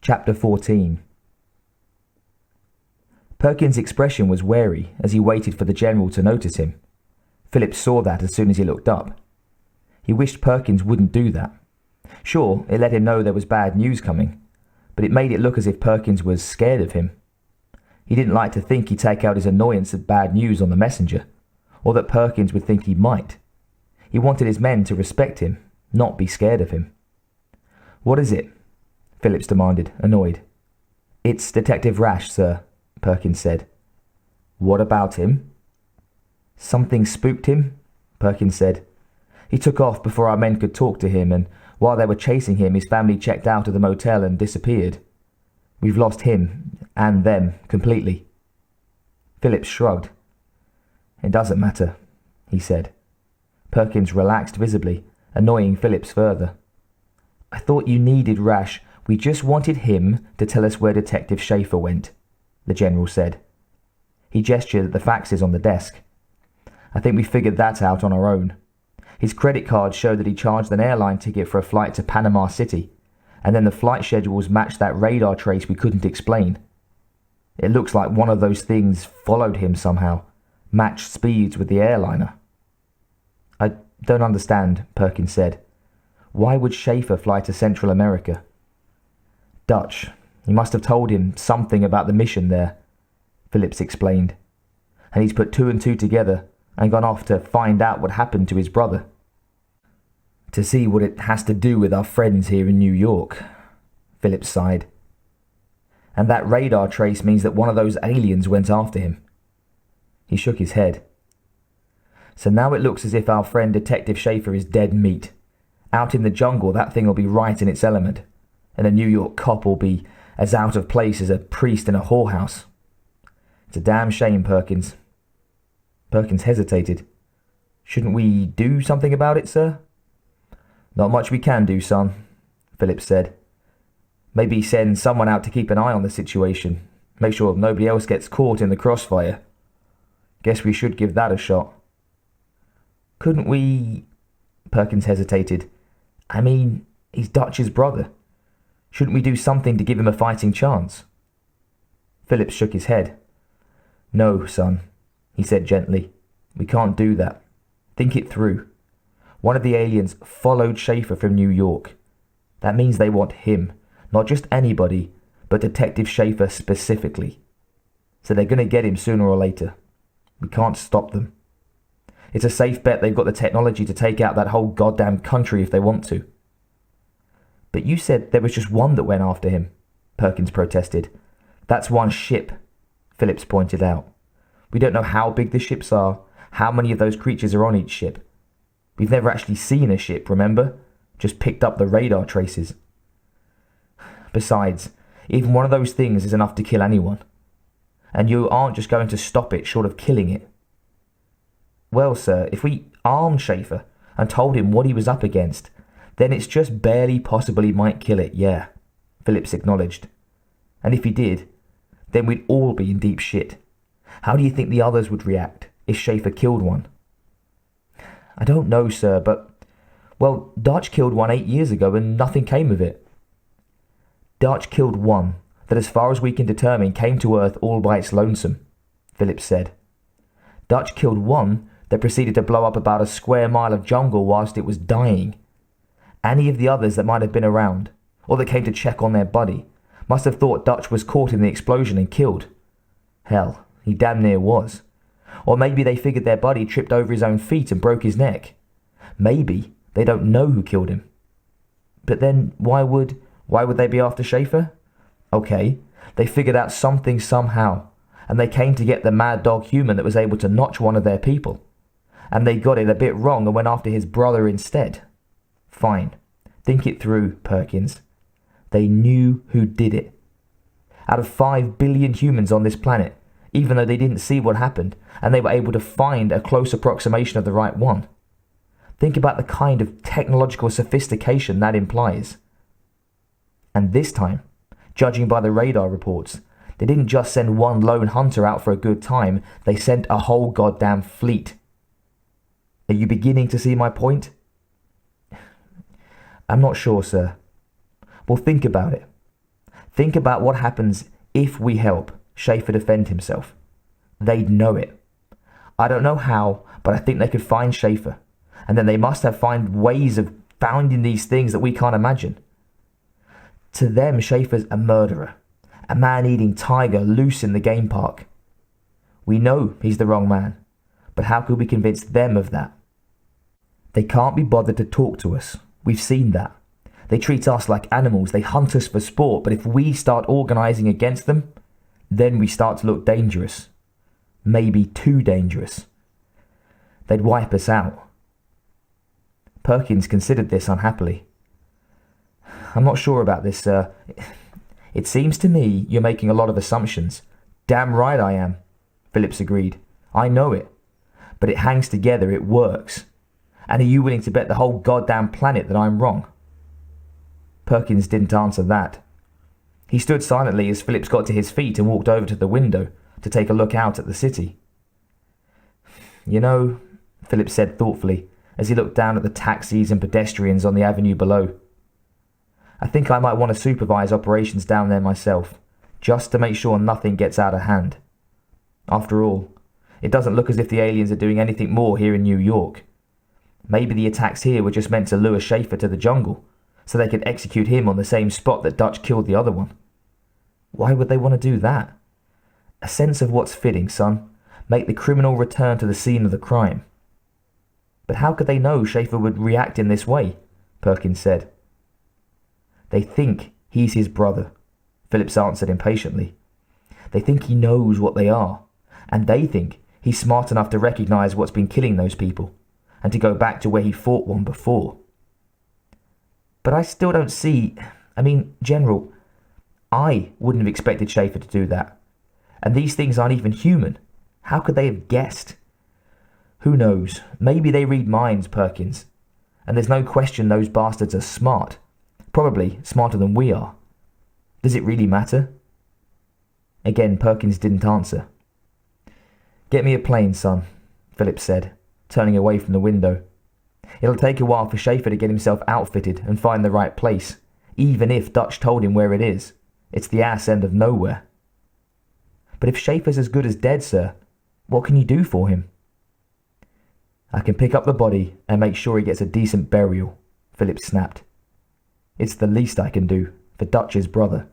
Chapter 14. Perkins' expression was wary as he waited for the general to notice him. Phillips saw that as soon as he looked up. He wished Perkins wouldn't do that. Sure, it let him know there was bad news coming, but it made it look as if Perkins was scared of him. He didn't like to think he'd take out his annoyance at bad news on the messenger, or that Perkins would think he might. He wanted his men to respect him, not be scared of him. "What is it?" Phillips demanded, annoyed. "It's Detective Rash, sir," Perkins said. "What about him?" "Something spooked him," Perkins said. "He took off before our men could talk to him, and while they were chasing him, his family checked out of the motel and disappeared. We've lost him, and them, completely." Phillips shrugged. "It doesn't matter," he said. Perkins relaxed visibly, annoying Phillips further. "I thought you needed Rash. We just wanted him to tell us where Detective Schaefer went," the general said. He gestured at the faxes on the desk. "I think we figured that out on our own. His credit card showed that he charged an airline ticket for a flight to Panama City, and then the flight schedules matched that radar trace we couldn't explain. It looks like one of those things followed him somehow, matched speeds with the airliner." "I don't understand," Perkins said. "Why would Schaefer fly to Central America?" "Dutch. He must have told him something about the mission there," Phillips explained. "And he's put two and two together and gone off to find out what happened to his brother. To see what it has to do with our friends here in New York," Phillips sighed. "And that radar trace means that one of those aliens went after him." He shook his head. "So now it looks as if our friend Detective Schaefer is dead meat. Out in the jungle, that thing will be right in its element, and a New York cop will be as out of place as a priest in a whorehouse. It's a damn shame, Perkins." Perkins hesitated. "Shouldn't we do something about it, sir?" "Not much we can do, son," Phillips said. "Maybe send someone out to keep an eye on the situation, make sure nobody else gets caught in the crossfire. Guess we should give that a shot." "Couldn't we—" Perkins hesitated. "I mean, he's Dutch's brother. Shouldn't we do something to give him a fighting chance?" Phillips shook his head. "No, son," he said gently. "We can't do that. Think it through. One of the aliens followed Schaefer from New York. That means they want him, not just anybody, but Detective Schaefer specifically. So they're going to get him sooner or later. We can't stop them. It's a safe bet they've got the technology to take out that whole goddamn country if they want to." "But you said there was just one that went after him," Perkins protested. "That's one ship," Phillips pointed out. "We don't know how big the ships are, how many of those creatures are on each ship. We've never actually seen a ship, remember? Just picked up the radar traces. Besides, even one of those things is enough to kill anyone. And you aren't just going to stop it short of killing it." "Well, sir, if we armed Schaefer and told him what he was up against, then it's just barely possible he might kill it, yeah," Phillips acknowledged. "And if he did, then we'd all be in deep shit. How do you think the others would react if Schaefer killed one?" "I don't know, sir, but, well, Dutch killed one 8 years ago and nothing came of it." "Dutch killed one that, as far as we can determine, came to Earth all by its lonesome," Phillips said. "Dutch killed one that proceeded to blow up about a square mile of jungle whilst it was dying. Any of the others that might have been around, or that came to check on their buddy, must have thought Dutch was caught in the explosion and killed. Hell, he damn near was. Or maybe they figured their buddy tripped over his own feet and broke his neck. Maybe they don't know who killed him. But then why would they be after Schaefer? Okay, they figured out something somehow, and they came to get the mad dog human that was able to notch one of their people. And they got it a bit wrong and went after his brother instead. Fine. Think it through, Perkins. They knew who did it. Out of 5 billion humans on this planet, even though they didn't see what happened, and they were able to find a close approximation of the right one. Think about the kind of technological sophistication that implies. And this time, judging by the radar reports, they didn't just send one lone hunter out for a good time, they sent a whole goddamn fleet. Are you beginning to see my point? "I'm not sure, sir." "Well, think about it. Think about what happens if we help Schaefer defend himself. They'd know it. I don't know how, but I think they could find Schaefer. And then they must have found ways of finding these things that we can't imagine. To them, Schaefer's a murderer, a man-eating tiger loose in the game park. We know he's the wrong man, but how could we convince them of that? They can't be bothered to talk to us. We've seen that. They treat us like animals. They hunt us for sport. But if we start organising against them, then we start to look dangerous. Maybe too dangerous. They'd wipe us out. Perkins considered this unhappily. I'm not sure about this, sir. It seems to me you're making a lot of assumptions. Damn right I am, Phillips agreed. I know it. But it hangs together, it works. And are you willing to bet the whole goddamn planet that I'm wrong? Perkins didn't answer that. He stood silently as Phillips got to his feet and walked over to the window to take a look out at the city. You know, Phillips said thoughtfully as he looked down at the taxis and pedestrians on the avenue below. I think I might want to supervise operations down there myself, just to make sure nothing gets out of hand. After all, it doesn't look as if the aliens are doing anything more here in New York. Maybe the attacks here were just meant to lure Schaefer to the jungle, so they could execute him on the same spot that Dutch killed the other one. Why would they want to do that? A sense of what's fitting, son. Make the criminal return to the scene of the crime. But how could they know Schaefer would react in this way? Perkins said. They think he's his brother, Phillips answered impatiently. They think he knows what they are, and they think he's smart enough to recognize what's been killing those people, and to go back to where he fought one before. But I still don't see... General, I wouldn't have expected Schaefer to do that. And these things aren't even human. How could they have guessed? Who knows? Maybe they read minds, Perkins. And there's no question those bastards are smart. Probably smarter than we are. Does it really matter? Again, Perkins didn't answer. Get me a plane, son, Phillips said, turning away from the window. It'll take a while for Schaefer to get himself outfitted and find the right place, even if Dutch told him where it is. It's the ass end of nowhere. But if Schaefer's as good as dead, sir, what can you do for him? I can pick up the body and make sure he gets a decent burial, Phillips snapped. It's the least I can do for Dutch's brother.